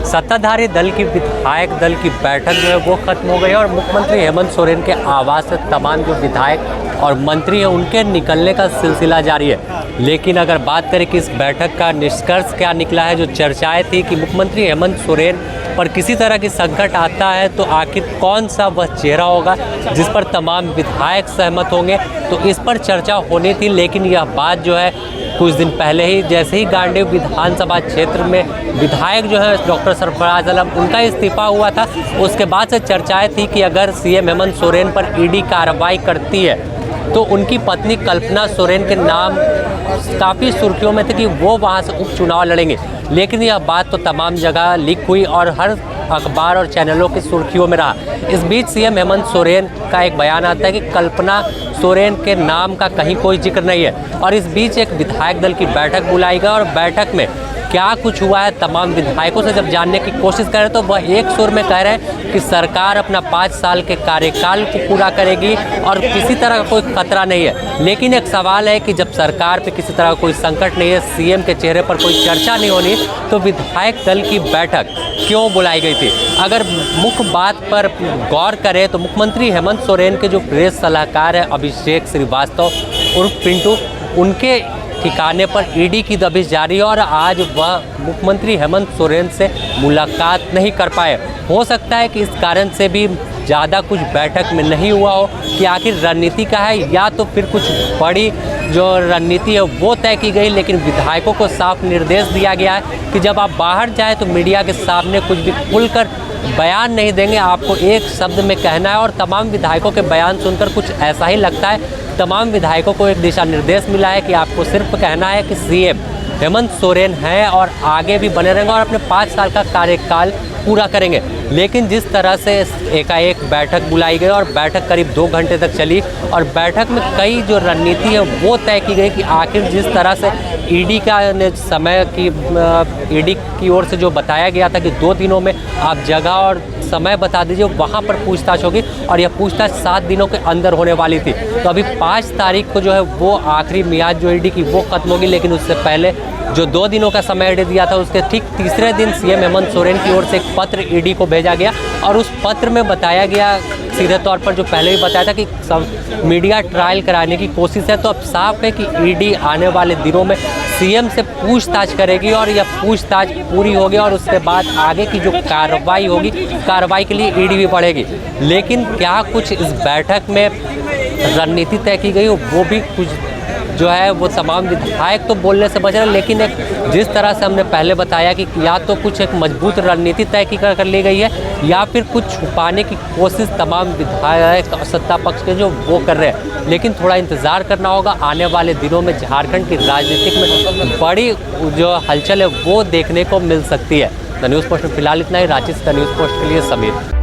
सत्ताधारी दल की विधायक दल की बैठक जो है वो खत्म हो गई है और मुख्यमंत्री हेमंत सोरेन के आवास से तमाम जो विधायक और मंत्री हैं उनके निकलने का सिलसिला जारी है। लेकिन अगर बात करें कि इस बैठक का निष्कर्ष क्या निकला है, जो चर्चाएं थी कि मुख्यमंत्री हेमंत सोरेन पर किसी तरह की संकट आता है तो आखिर कौन सा वह चेहरा होगा जिस पर तमाम विधायक सहमत होंगे, तो इस पर चर्चा होनी थी। लेकिन यह बात जो है कुछ दिन पहले ही जैसे ही गांडेय विधानसभा क्षेत्र में विधायक जो है डॉक्टर सरफराज आलम उनका इस्तीफा हुआ था, उसके बाद से चर्चाएं थी कि अगर सीएम हेमंत सोरेन पर ईडी कार्रवाई करती है तो उनकी पत्नी कल्पना सोरेन के नाम काफ़ी सुर्खियों में थे कि वो वहाँ से उपचुनाव लड़ेंगे। लेकिन यह बात तो तमाम जगह लीक हुई और हर अखबार और चैनलों की सुर्खियों में रहा। इस बीच सीएम हेमंत सोरेन का एक बयान आता है कि कल्पना सोरेन के नाम का कहीं कोई जिक्र नहीं है। और इस बीच एक विधायक दल की बैठक बुलाई गई और बैठक में क्या कुछ हुआ है तमाम विधायकों से जब जानने की कोशिश करें तो वह एक सुर में कह रहे हैं कि सरकार अपना 5 साल के कार्यकाल को पूरा करेगी और किसी तरह का कोई खतरा नहीं है। लेकिन एक सवाल है कि जब सरकार पे किसी तरह का कोई संकट नहीं है, सीएम के चेहरे पर कोई चर्चा नहीं होनी, तो विधायक दल की बैठक क्यों बुलाई गई थी? अगर मुख्य बात पर गौर करें तो मुख्यमंत्री हेमंत सोरेन के जो प्रेस सलाहकार है अभिषेक श्रीवास्तव उर्फ पिंटू, उनके ठिकाने पर ईडी की दबिश जारी है और आज वह मुख्यमंत्री हेमंत सोरेन से मुलाकात नहीं कर पाए। हो सकता है कि इस कारण से भी ज़्यादा कुछ बैठक में नहीं हुआ हो कि आखिर रणनीति का है या तो फिर कुछ बड़ी जो रणनीति है वो तय की गई। लेकिन विधायकों को साफ निर्देश दिया गया है कि जब आप बाहर जाएँ तो मीडिया के सामने कुछ भी खुलकर बयान नहीं देंगे, आपको एक शब्द में कहना है। और तमाम विधायकों के बयान सुनकर कुछ ऐसा ही लगता है, तमाम विधायकों को एक दिशा निर्देश मिला है कि आपको सिर्फ कहना है कि सीएम हेमंत सोरेन हैं और आगे भी बने रहेंगे और अपने 5 साल का कार्यकाल पूरा करेंगे। लेकिन जिस तरह से एकाएक बैठक बुलाई गई और बैठक करीब 2 घंटे तक चली और बैठक में कई जो रणनीति है वो तय की गई कि आखिर जिस तरह से ईडी का समय की ईडी की ओर से जो बताया गया था कि 2 दिनों में आप जगह और समय बता दीजिए, वहाँ पर पूछताछ होगी और यह पूछताछ 7 दिनों के अंदर होने वाली थी। तो अभी 5 तारीख को जो है वो आखिरी मियाद जो ईडी की वो खत्म होगी। लेकिन उससे पहले जो 2 दिनों का समय दिया था उसके ठीक तीसरे दिन सीएम हेमंत सोरेन की ओर से एक पत्र ईडी को भेजा गया और उस पत्र में बताया गया सीधे तौर पर जो पहले भी बताया था कि सब मीडिया ट्रायल कराने की कोशिश है। तो अब साफ है कि ईडी आने वाले दिनों में सीएम से पूछताछ करेगी और यह पूछताछ पूरी होगी और उसके बाद आगे की जो कार्रवाई होगी, कार्रवाई के लिए ईडी भी बढ़ेगी। लेकिन क्या कुछ इस बैठक में रणनीति तय की गई वो भी कुछ जो है वो तमाम विधायक तो बोलने से बच रहे हैं। लेकिन एक जिस तरह से हमने पहले बताया कि या तो कुछ एक मजबूत रणनीति तय की कर ली गई है या फिर कुछ छुपाने की कोशिश तमाम विधायक सत्ता पक्ष के जो वो कर रहे हैं। लेकिन थोड़ा इंतज़ार करना होगा, आने वाले दिनों में झारखंड की राजनीतिक में बड़ी जो हलचल है वो देखने को मिल सकती है। द न्यूज़ पोस्ट में फिलहाल इतना ही। रांची से द न्यूज़ पोस्ट के लिए समीर।